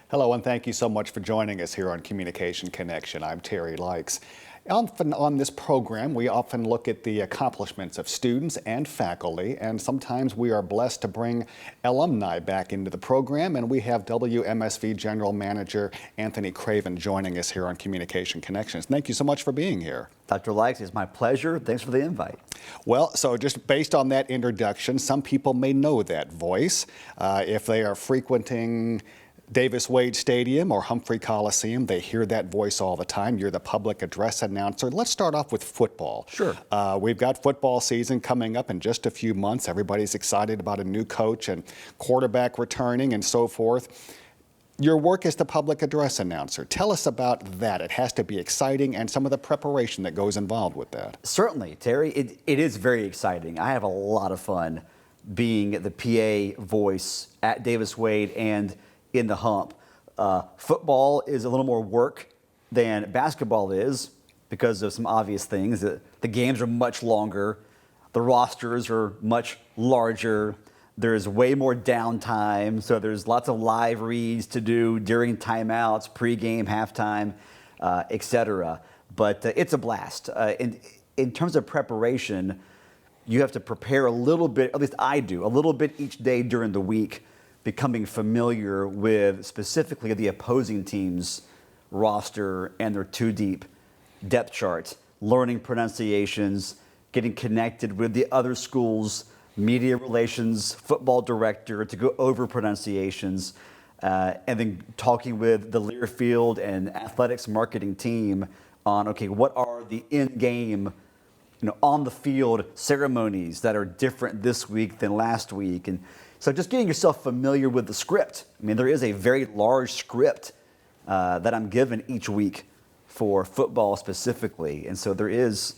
Hello, and thank you so much for joining us here on Communication Connection. I'm Terry Likes. Often on this program, we often look at the accomplishments of students and faculty, and sometimes we are blessed to bring alumni back into the program, and we have WMSV General Manager Anthony Craven joining us here on Communication Connections. Thank you so much for being here. Dr. Likes, it's my pleasure. Thanks for the invite. Well, so just based on that introduction, some people may know that voice if they are frequenting Davis Wade Stadium or Humphrey Coliseum. They hear that voice all the time. You're the public address announcer. Let's start off with football. Sure. We've got football season coming up in just a few months. Everybody's excited about a new coach and quarterback returning and so forth. Your work as the public address announcer. Tell us about that. It has to be exciting and some of the preparation that goes involved with that. Certainly, Terry. It is very exciting. I have a lot of fun being the PA voice at Davis Wade and in the Hump. Football is a little more work than basketball is because of some obvious things. The games are much longer. The rosters are much larger. There's way more downtime, so there's lots of live reads to do during timeouts, pregame, halftime, etc. But it's a blast. In terms of preparation, you have to prepare a little bit, at least I do, a little bit each day during the week, becoming familiar with specifically the opposing team's roster and their two-deep depth charts, learning pronunciations, getting connected with the other school's media relations football director to go over pronunciations, and then talking with the Learfield and athletics marketing team on, okay, what are the in-game, on the field ceremonies that are different this week than last week. And so just getting yourself familiar with the script. I mean, there is a very large script that I'm given each week for football specifically. And so there is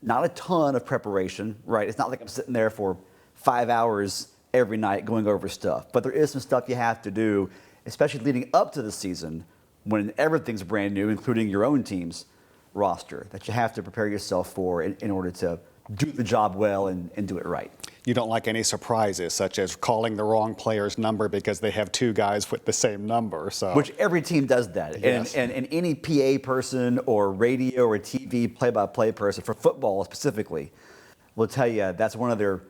not a ton of preparation, right? It's not like I'm sitting there for 5 hours every night going over stuff. But there is some stuff you have to do, especially leading up to the season when everything's brand new, including your own team's roster, that you have to prepare yourself for in order to do the job well and do it right. You don't like any surprises, such as calling the wrong player's number because they have two guys with the same number. So, which every team does that. Yes. And any PA person or radio or TV play-by-play person, for football specifically, will tell you that's one of their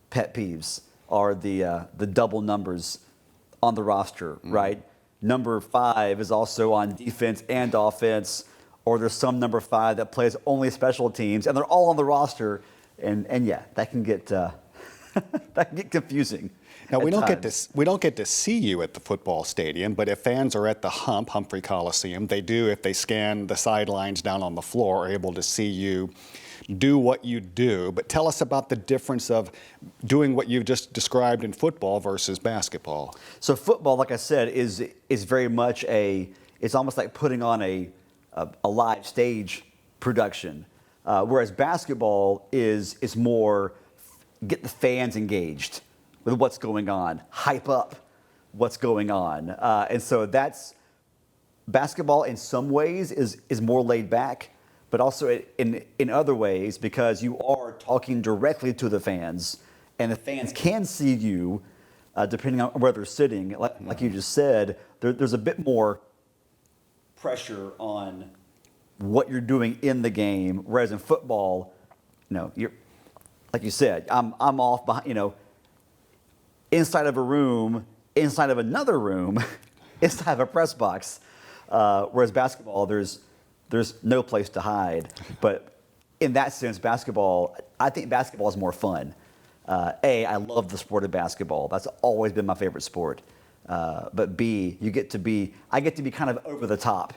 pet peeves, are the double numbers on the roster, right? Number 5 is also on defense and offense, or there's some number 5 that plays only special teams, and they're all on the roster, and yeah, that can get that can get confusing. Now we don't get to see you at the football stadium, but if fans are at the Humphrey Coliseum, they do, if they scan the sidelines down on the floor, are able to see you do what you do. But tell us about the difference of doing what you've just described in football versus basketball. So football, like I said, is very much it's almost like putting on a live stage production, whereas basketball is more get the fans engaged with what's going on, hype up what's going on, and so that's basketball. In some ways is more laid back, but also in other ways, because you are talking directly to the fans, and the fans can see you depending on where they're sitting. Like you just said, there's a bit more pressure on what you're doing in the game, whereas in football, you're, like you said, I'm off behind, inside of a room, inside of another room, inside of a press box. Whereas basketball, there's no place to hide. But in that sense, I think basketball is more fun. I love the sport of basketball. That's always been my favorite sport. But B, I get to be kind of over the top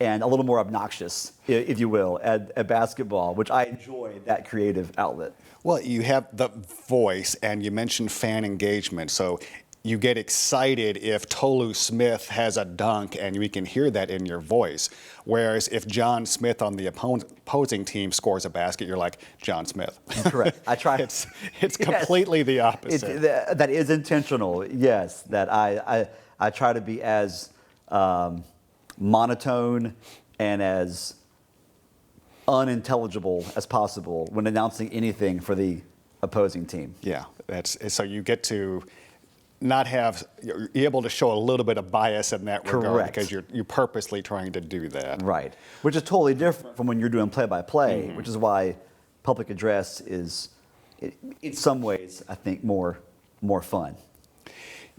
and a little more obnoxious, if you will, at basketball, which I enjoy that creative outlet. Well, you have the voice, and you mentioned fan engagement. So you get excited if Tolu Smith has a dunk, and we can hear that in your voice. Whereas if John Smith on the opposing team scores a basket, you're like, John Smith. Correct. I try. It's completely the opposite. That is intentional, yes. That I try to be as monotone and as unintelligible as possible when announcing anything for the opposing team. Yeah, so you get to not have, you're able to show a little bit of bias in that regard Correct. because you're purposely trying to do that. Right. Which is totally different from when you're doing play-by-play, which is why public address is, in some ways, I think, more fun.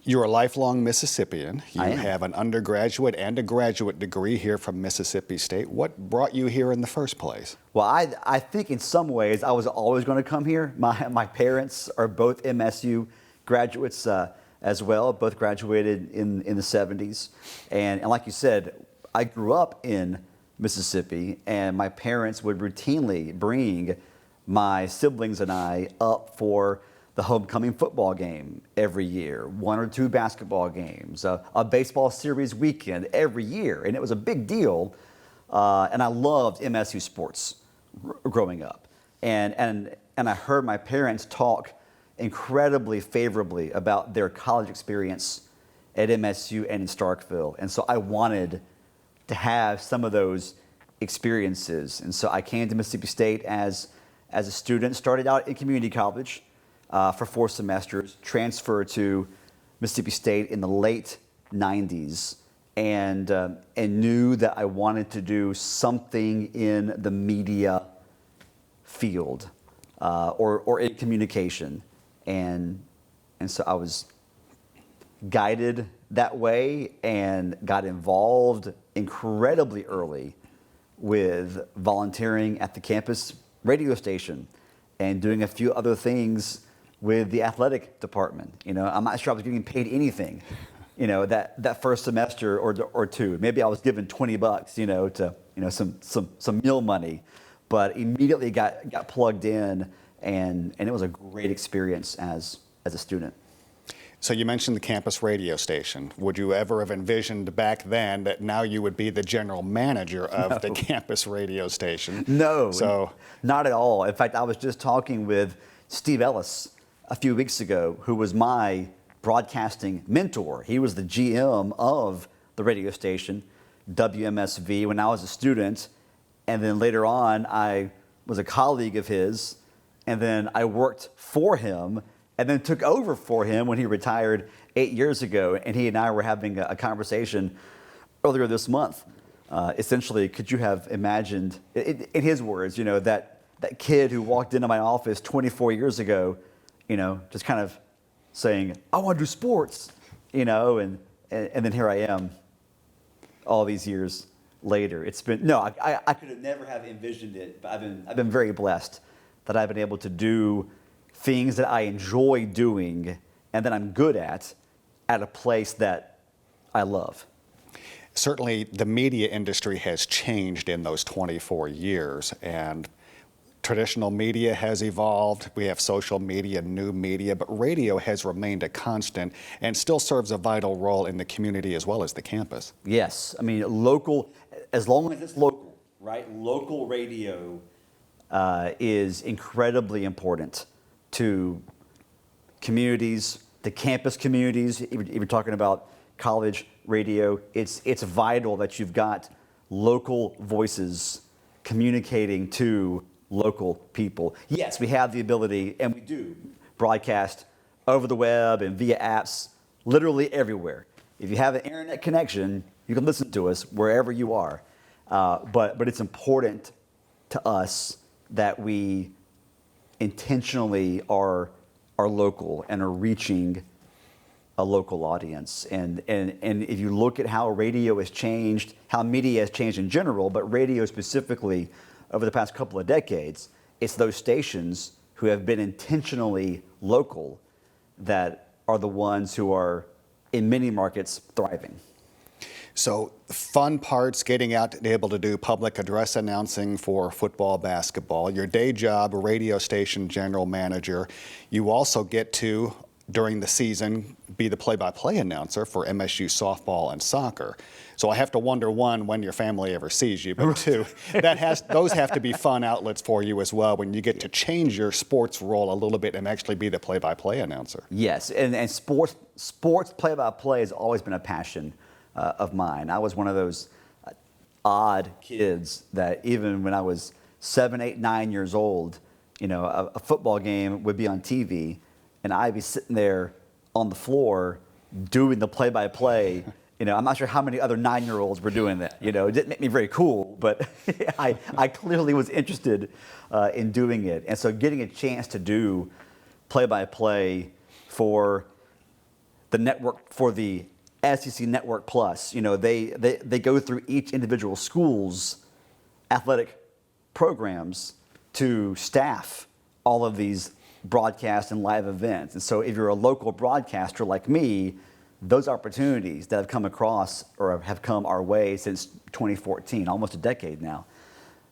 You're a lifelong Mississippian. You I am. have an undergraduate and a graduate degree here from Mississippi State. What brought you here in the first place? Well, I think in some ways I was always going to come here. My parents are both MSU graduates as well, both graduated in the 70s. And like you said, I grew up in Mississippi, and my parents would routinely bring my siblings and I up for the homecoming football game every year, 1 or 2 basketball games, a baseball series weekend every year, and it was a big deal. And I loved MSU sports growing up, and I heard my parents talk incredibly favorably about their college experience at MSU and in Starkville, and so I wanted to have some of those experiences, and so I came to Mississippi State as a student, started out in community college. For 4 semesters, transferred to Mississippi State in the late 90s, and knew that I wanted to do something in the media field or in communication. And so I was guided that way and got involved incredibly early with volunteering at the campus radio station and doing a few other things with the athletic department. You know, I'm not sure I was getting paid anything, you know, that first semester or 2. Maybe I was given $20, you know, to, you know, some meal money, but immediately got plugged in, and it was a great experience as a student. So you mentioned the campus radio station. Would you ever have envisioned back then that now you would be the general manager of the campus radio station? No, So not at all. In fact, I was just talking with Steve Ellis a few weeks ago, who was my broadcasting mentor. He was the GM of the radio station, WMSV, when I was a student. And then later on, I was a colleague of his. And then I worked for him and then took over for him when he retired 8 years ago. And he and I were having a conversation earlier this month. Essentially, could you have imagined, in his words, you know, that kid who walked into my office 24 years ago, you know, just kind of saying, I want to do sports, you know, and then here I am all these years later. It's been, no, I could have never have envisioned it, but I've been very blessed that I've been able to do things that I enjoy doing and that I'm good at a place that I love. certainly the media industry has changed in those 24 years, and traditional media has evolved. We have social media, new media, but radio has remained a constant and still serves a vital role in the community as well as the campus. Yes, I mean, local, as long as it's local, right? Local radio is incredibly important to communities, the campus communities. If you're talking about college radio, it's vital that you've got local voices communicating to local people. Yes, we have the ability, and we do, broadcast over the web and via apps literally everywhere. If you have an internet connection, you can listen to us wherever you are. But it's important to us that we intentionally are local and are reaching a local audience. And if you look at how radio has changed, how media has changed in general, but radio specifically over the past couple of decades, it's those stations who have been intentionally local that are the ones who are, in many markets, thriving. So fun parts, getting out to be able to do public address announcing for football, basketball. Your day job, radio station general manager. You also get to, during the season, be the play-by-play announcer for MSU softball and soccer. So I have to wonder, one, when your family ever sees you, but two, those have to be fun outlets for you as well when you get to change your sports role a little bit and actually be the play-by-play announcer. Yes, and sports play-by-play has always been a passion of mine. I was one of those odd kids that even when I was 7, 8, 9 years old, you know, a football game would be on TV, and I'd be sitting there on the floor doing the play-by-play. I'm not sure how many other 9-year-olds were doing that. It didn't make me very cool, but I clearly was interested in doing it. And so getting a chance to do play-by-play for the network, for the SEC Network Plus, they go through each individual school's athletic programs to staff all of these broadcast and live events. And so if you're a local broadcaster like me, those opportunities that have come across or have come our way since 2014, almost a decade now,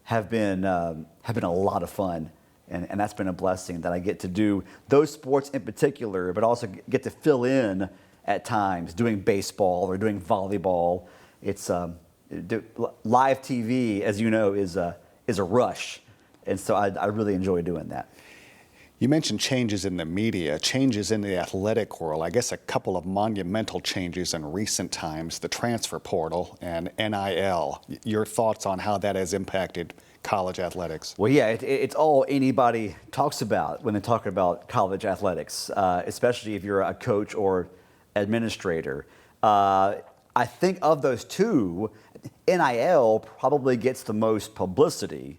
have been a lot of fun. And that's been a blessing that I get to do those sports in particular, but also get to fill in at times doing baseball or doing volleyball. It's live TV, as you know, is a rush. And so I really enjoy doing that. You mentioned changes in the media, changes in the athletic world. I guess a couple of monumental changes in recent times, the transfer portal and NIL. Your thoughts on how that has impacted college athletics? Well, yeah, it's all anybody talks about when they talk about college athletics, especially if you're a coach or administrator. I think of those two, NIL probably gets the most publicity.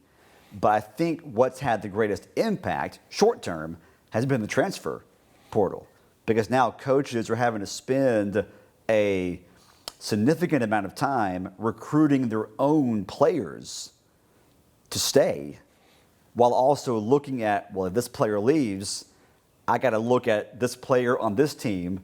But I think what's had the greatest impact, short term, has been the transfer portal. Because now coaches are having to spend a significant amount of time recruiting their own players to stay, while also looking at, well, if this player leaves, I got to look at this player on this team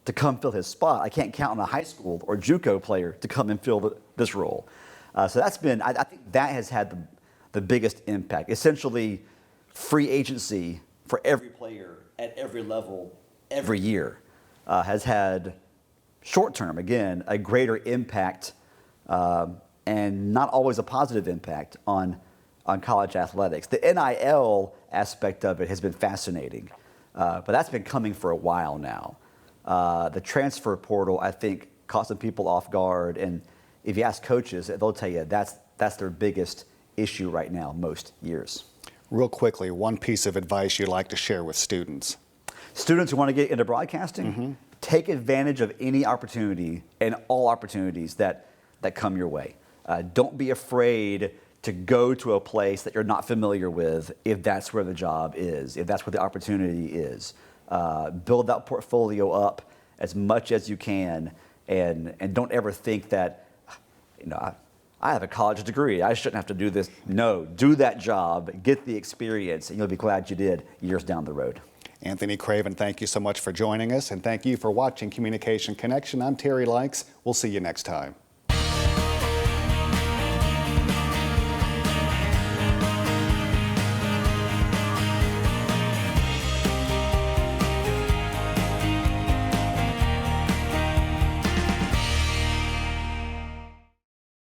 to come fill his spot. I can't count on a high school or JUCO player to come and fill this role. So that's been, I think that has had the biggest impact. Essentially, free agency for every player at every level every year has had, short term, again, a greater impact and not always a positive impact on college athletics. The NIL aspect of it has been fascinating, but that's been coming for a while now. The transfer portal, I think, caught some people off guard, and if you ask coaches, they'll tell you that's their biggest issue right now, most years. Real quickly, one piece of advice you'd like to share with students. Students who want to get into broadcasting, take advantage of any opportunity and all opportunities that come your way. Don't be afraid to go to a place that you're not familiar with if that's where the job is, if that's where the opportunity is. Build that portfolio up as much as you can, and don't ever think that, I have a college degree, I shouldn't have to do this. No, do that job, get the experience, and you'll be glad you did years down the road. Anthony Craven, thank you so much for joining us, and thank you for watching Communication Connection. I'm Terry Likes. We'll see you next time.